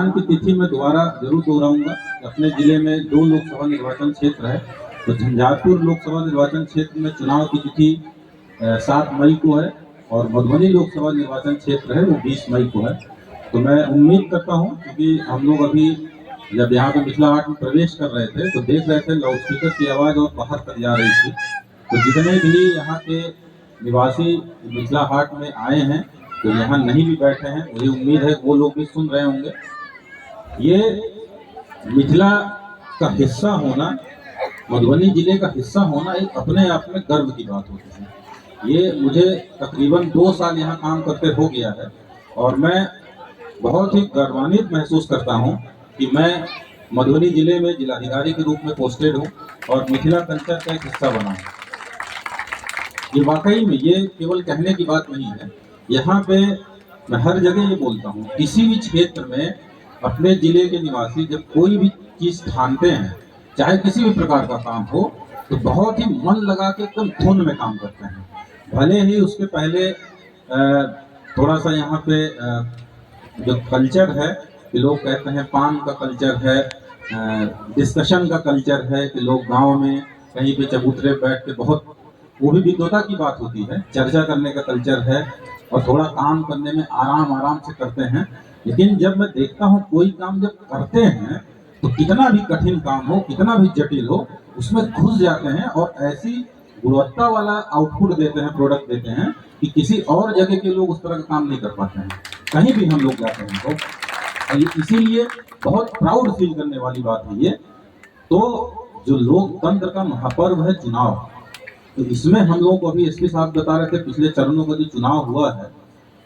मतदान की तिथि में दोबारा जरूर दोहराऊंगा। अपने जिले में 2 लोकसभा निर्वाचन क्षेत्र है, तो झंझारपुर लोकसभा निर्वाचन क्षेत्र में चुनाव की तिथि 7 मई को है और मधुबनी लोकसभा निर्वाचन क्षेत्र है वो 20 मई को है। तो मैं उम्मीद करता हूँ, क्योंकि हम लोग अभी जब यहाँ पे मिथिला हाट में प्रवेश कर रहे थे तो देख रहे थे लाउडस्पीकर की आवाज़ और बाहर तक जा रही थी। तो जितने भी यहाँ के निवासी मिथिला हाट में आए हैं, तो यहाँ नहीं भी बैठे हैं, मुझे उम्मीद है वो लोग भी सुन रहे होंगे। ये मिथिला का हिस्सा होना, मधुबनी जिले का हिस्सा होना एक अपने आप में गर्व की बात होती है। ये मुझे तकरीबन 2 साल यहाँ काम करते हो गया है और मैं बहुत ही गर्वान्वित महसूस करता हूँ कि मैं मधुबनी जिले में जिलाधिकारी के रूप में पोस्टेड हूँ और मिथिला कल्चर का एक हिस्सा बना हूँ। ये वाकई में ये केवल कहने की बात नहीं है। यहाँ पे मैं हर जगह ये बोलता हूँ, किसी भी क्षेत्र में अपने जिले के निवासी जब कोई भी चीज़ ठानते हैं, चाहे किसी भी प्रकार का काम हो, तो बहुत ही मन लगा के एकदम धुन में काम करते हैं। भले ही उसके पहले थोड़ा सा यहाँ पे जो कल्चर है कि लोग कहते हैं पान का कल्चर है, डिस्कशन का कल्चर है कि लोग गांव में कहीं पे चबूतरे बैठ के बहुत, वो भी विद्वता की बात होती है, चर्चा करने का कल्चर है और थोड़ा काम करने में आराम आराम से करते हैं। लेकिन जब मैं देखता हूँ कोई काम जब करते हैं तो कितना भी कठिन काम हो, कितना भी जटिल हो, उसमें घुस जाते हैं और ऐसी गुणवत्ता वाला आउटपुट देते हैं, प्रोडक्ट देते हैं कि किसी और जगह के लोग उस तरह का काम नहीं कर पाते हैं, कहीं भी हम लोग जाते हैं तो। इसीलिए बहुत प्राउड फील करने वाली बात है ये। तो जो लोकतंत्र का महापर्व है चुनाव, तो इसमें हम लोगों को अभी एसपी साहब बता रहे थे पिछले चरणों का जो चुनाव हुआ है,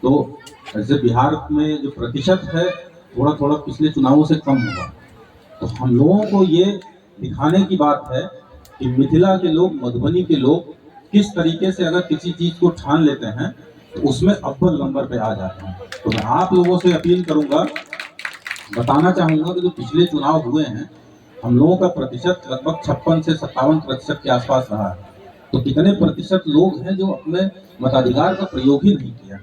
तो ऐसे बिहार में जो प्रतिशत है थोड़ा थोड़ा पिछले चुनावों से कम हुआ। तो हम लोगों को ये दिखाने की बात है कि मिथिला के लोग, मधुबनी के लोग किस तरीके से अगर किसी चीज़ को ठान लेते हैं तो उसमें अव्वल नंबर पे आ जाते हैं। तो मैं आप लोगों से अपील करूंगा, बताना चाहूँगा कि जो पिछले चुनाव हुए हैं हम लोगों का प्रतिशत लगभग 56 से 57% के आसपास रहा है। तो कितने प्रतिशत लोग हैं जो अपने मताधिकार का प्रयोग ही नहीं किया।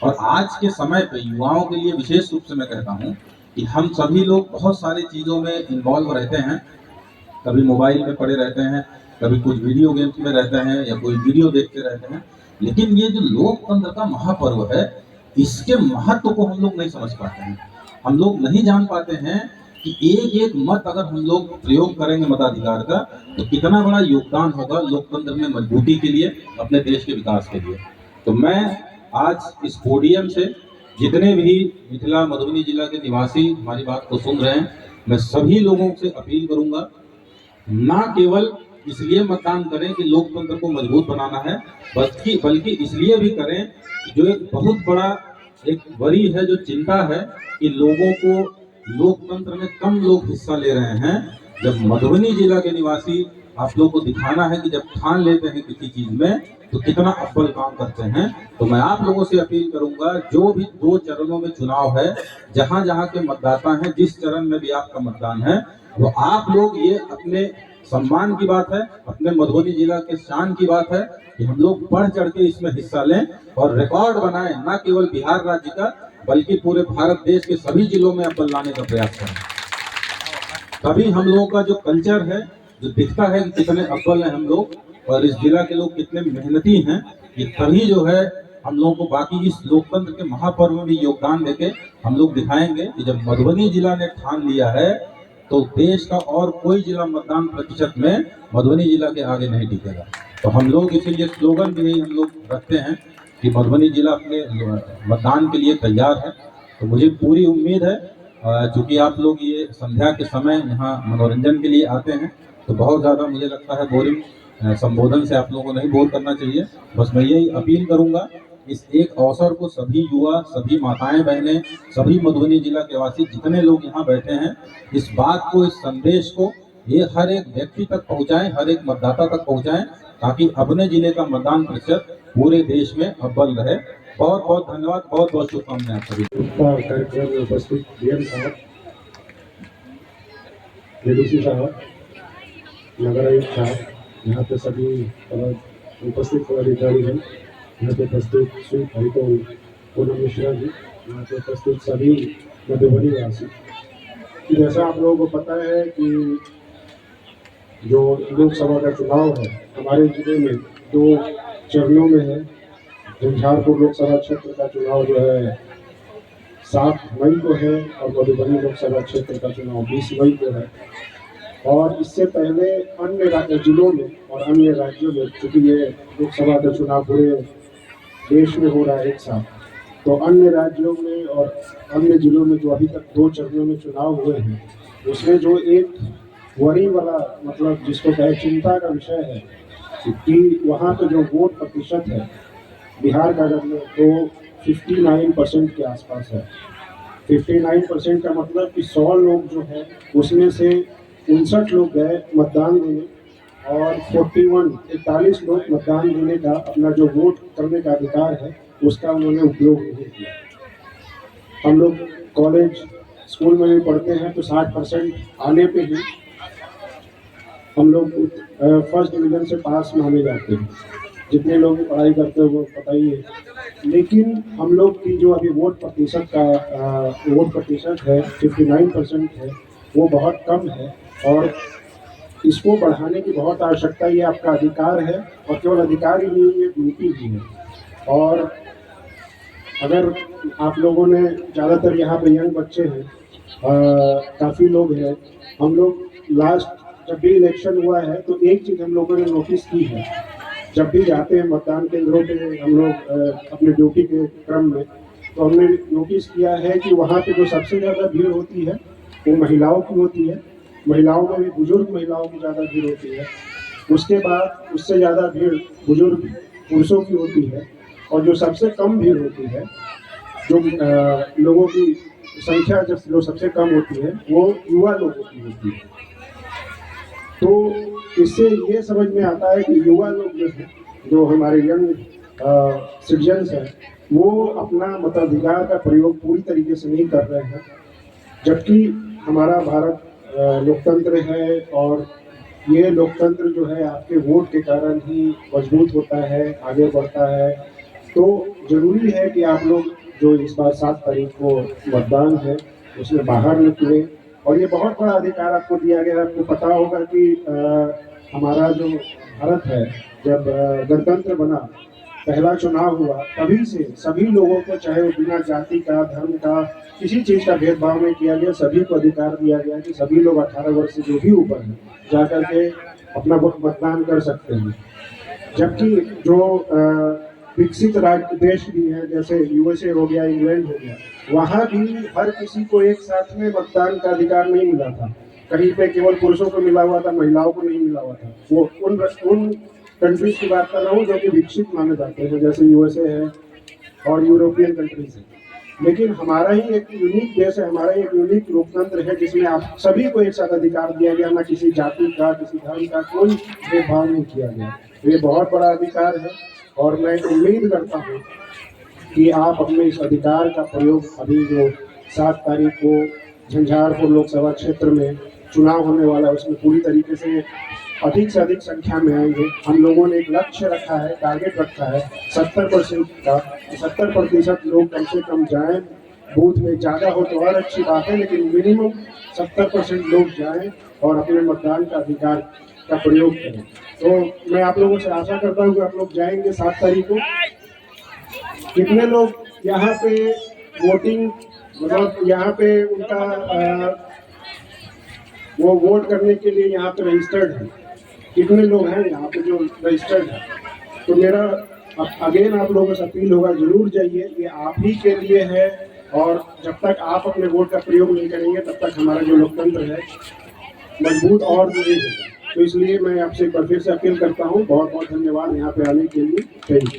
और आज के समय पे युवाओं के लिए विशेष रूप से मैं कहता हूँ कि हम सभी लोग बहुत सारी चीज़ों में इन्वॉल्व रहते हैं, कभी मोबाइल में पड़े रहते हैं, कभी कुछ वीडियो गेम्स में रहते हैं या कोई वीडियो देखते रहते हैं, लेकिन ये जो लोकतंत्र का महापर्व है इसके महत्व को हम लोग नहीं समझ पाते हैं। हम लोग नहीं जान पाते हैं कि एक एक मत अगर हम लोग प्रयोग करेंगे मताधिकार का तो कितना बड़ा योगदान होगा लोकतंत्र में मजबूती के लिए, अपने देश के विकास के लिए। तो मैं आज इस पोडियम से जितने भी मिथिला मधुबनी जिला के निवासी हमारी बात को सुन रहे हैं, मैं सभी लोगों से अपील करूंगा, ना केवल इसलिए मतदान करें कि लोकतंत्र को मजबूत बनाना है, बल्कि इसलिए भी करें जो एक बहुत बड़ा एक बड़ी है जो चिंता है कि लोगों को लोकतंत्र में कम लोग हिस्सा ले रहे हैं। जब मधुबनी जिला के निवासी आप लोग को दिखाना है कि जब ठान लेते हैं किसी चीज में तो कितना अव्वल काम करते हैं। तो मैं आप लोगों से अपील करूंगा, जो भी 2 चरणों में चुनाव है, जहां जहां के मतदाता हैं, जिस चरण में भी आपका मतदान है, वो आप लोग ये अपने सम्मान की बात है, अपने मधुबनी जिला के शान की बात है कि हम लोग बढ़ चढ़ के इसमें हिस्सा लें और रिकॉर्ड बनाएं, ना केवल बिहार राज्य का बल्कि पूरे भारत देश के सभी जिलों में अव्वल लाने का प्रयास करें। तभी हम लोगों का जो कल्चर है, जो दिखता है कि कितने अव्वल हैं हम लोग और इस जिला के लोग कितने मेहनती हैं, ये तभी जो है हम लोगों को बाकी इस लोकतंत्र के महापर्व में भी योगदान देके हम लोग दिखाएंगे कि जब मधुबनी जिला ने ठान लिया है तो देश का और कोई जिला मतदान प्रतिशत में मधुबनी जिला के आगे नहीं टिकेगा। तो हम लोग इसीलिए स्लोगन भी हम लोग रखते हैं कि मधुबनी जिला अपने मतदान के लिए तैयार है। तो मुझे पूरी उम्मीद है, चूँकि आप लोग ये संध्या के समय यहाँ मनोरंजन के लिए आते हैं, तो बहुत ज़्यादा मुझे लगता है बोरिंग संबोधन से आप लोगों को नहीं बोर करना चाहिए। बस मैं यही अपील करूँगा, इस एक अवसर को सभी युवा, सभी माताएं बहनें, सभी मधुबनी जिला के वासी जितने लोग यहाँ बैठे हैं, इस बात को, इस संदेश को ये हर एक व्यक्ति तक पहुँचाएं, हर एक मतदाता तक पहुँचाएं, ताकि अपने जिले का मतदान प्रतिशत पूरे देश में अव्वल रहे। बहुत बहुत धन्यवाद, बहुत बहुत शुभकामनाएं सभी। कार्यक्रम में उपस्थित डीएम साहब, डीडीसी साहब, नगर आयुक्त साहब, यहाँ पे सभी उपस्थित पदाधिकारी हैं, यहाँ पे उपस्थित श्री हरिकोल पूनम मिश्रा जी, यहाँ पे उपस्थित सभी मधुबनी वासी। कि जैसा आप लोगों को पता है कि जो लोकसभा का चुनाव है हमारे जिले में 2 चरणों में है। झंझारपुर लोकसभा क्षेत्र का चुनाव जो है 7 मई को है और मधुबनी लोकसभा क्षेत्र का चुनाव 20 मई को है। और इससे पहले अन्य जिलों में और अन्य राज्यों में, चूँकि ये लोकसभा का चुनाव पूरे देश में हो रहा है एक साथ, तो अन्य राज्यों में और अन्य जिलों में जो अभी तक 2 चरणों में चुनाव हुए हैं, उसमें जो एक वरी वाला, मतलब जिसको कहे चिंता का विषय है कि वहाँ पे जो वोट प्रतिशत है बिहार का अगर ले तो 59% के आसपास है। 59% का मतलब कि 100 लोग जो है उसमें से 59 लोग गए मतदान देने और 41 लोग मतदान देने का अपना जो वोट करने का अधिकार है उसका उन्होंने उपयोग नहीं किया। हम लोग कॉलेज स्कूल में भी पढ़ते हैं तो 60% आने पे ही हम लोग फर्स्ट डिवीज़न से पास माने जाते हैं। जितने लोग पढ़ाई करते हैं वो पता ही है। लेकिन हम लोग की जो अभी वोट प्रतिशत है 59% है, वो बहुत कम है और इसको बढ़ाने की बहुत आवश्यकता है। ये आपका अधिकार है और केवल अधिकार ही नहीं, ये ड्यूटी भी है। और अगर आप लोगों ने, ज़्यादातर यहाँ पे यंग बच्चे हैं, काफ़ी लोग हैं, हम लोग लास्ट जब भी इलेक्शन हुआ है तो एक चीज़ हम लोगों ने नोटिस की है, जब भी जाते हैं मतदान केंद्रों पे हम लोग अपने ड्यूटी के क्रम में, तो हमने नोटिस किया है कि वहाँ पे जो सबसे ज़्यादा भीड़ होती है वो महिलाओं की होती है। महिलाओं में भी बुजुर्ग महिलाओं की ज़्यादा भीड़ होती है। उसके बाद उससे ज़्यादा भीड़ बुजुर्ग पुरुषों की होती है और जो सबसे कम भीड़ होती है, जो लोगों की संख्या जो सबसे कम होती है वो युवा लोगों की होती है। तो इससे ये समझ में आता है कि युवा लोग जो हैं, जो हमारे यंग सिटीजन्स हैं, वो अपना मताधिकार का प्रयोग पूरी तरीके से नहीं कर रहे हैं। जबकि हमारा भारत लोकतंत्र है और ये लोकतंत्र जो है आपके वोट के कारण ही मजबूत होता है, आगे बढ़ता है। तो ज़रूरी है कि आप लोग जो इस बार 7 तारीख को मतदान है उसमें बाहर निकले। और ये बहुत बड़ा अधिकार आपको दिया गया है। आपको पता होगा कि हमारा जो भारत है, जब गणतंत्र बना, पहला चुनाव हुआ, तभी से सभी लोगों को, चाहे वो बिना जाति का, धर्म का, किसी चीज़ का भेदभाव नहीं किया गया। सभी को अधिकार दिया गया कि सभी लोग 18 वर्ष से जो भी ऊपर हैं जा कर के अपना मतदान कर सकते हैं। जबकि जो विकसित राज्य देश भी हैं, जैसे USA हो गया, इंग्लैंड हो गया, वहाँ भी हर किसी को एक साथ में मतदान का अधिकार नहीं मिला था। कहीं पे केवल पुरुषों को मिला हुआ था, महिलाओं को नहीं मिला हुआ था। वो उन कंट्रीज की बात कर रहा हूँ जो कि विकसित माने जाते हैं, जैसे USA है और यूरोपियन कंट्रीज है। लेकिन हमारा ही एक यूनिक देश है, हमारा एक यूनिक लोकतंत्र है जिसमें आप सभी को एक साथ अधिकार दिया गया, ना किसी जाति का, किसी धर्म का कोई भेदभाव नहीं किया गया। ये बहुत बड़ा अधिकार है और मैं उम्मीद करता हूँ कि आप अपने इस अधिकार का प्रयोग, अभी जो 7 तारीख को झंझारपुर लोकसभा क्षेत्र में चुनाव होने वाला है उसमें पूरी तरीके से अधिक संख्या में आएंगे। हम लोगों ने एक लक्ष्य रखा है, टारगेट रखा है 70% का, 70% लोग कम से कम जाएं। बूथ में ज़्यादा हो तो और अच्छी बात है, लेकिन मिनिमम 70% लोग जाएं और अपने मतदान का अधिकार का प्रयोग करें। तो मैं आप लोगों से आशा करता हूँ कि आप लोग जाएंगे 7 तारीख को। कितने लोग यहाँ पे वोटिंग, मतलब यहाँ पे उनका वो वोट करने के लिए यहाँ पे रजिस्टर्ड है? कितने लोग हैं यहाँ पे जो रजिस्टर्ड है? तो मेरा अगेन आप लोगों से अपील होगा, जरूर जाइए, ये आप ही के लिए है। और जब तक आप अपने वोट का प्रयोग नहीं करेंगे तब तक हमारा जो लोकतंत्र है मजबूत और नहीं होगा। तो इसलिए मैं आपसे एक बार फिर से अपील करता हूँ। बहुत बहुत धन्यवाद यहाँ पे आने के लिए। Thank you.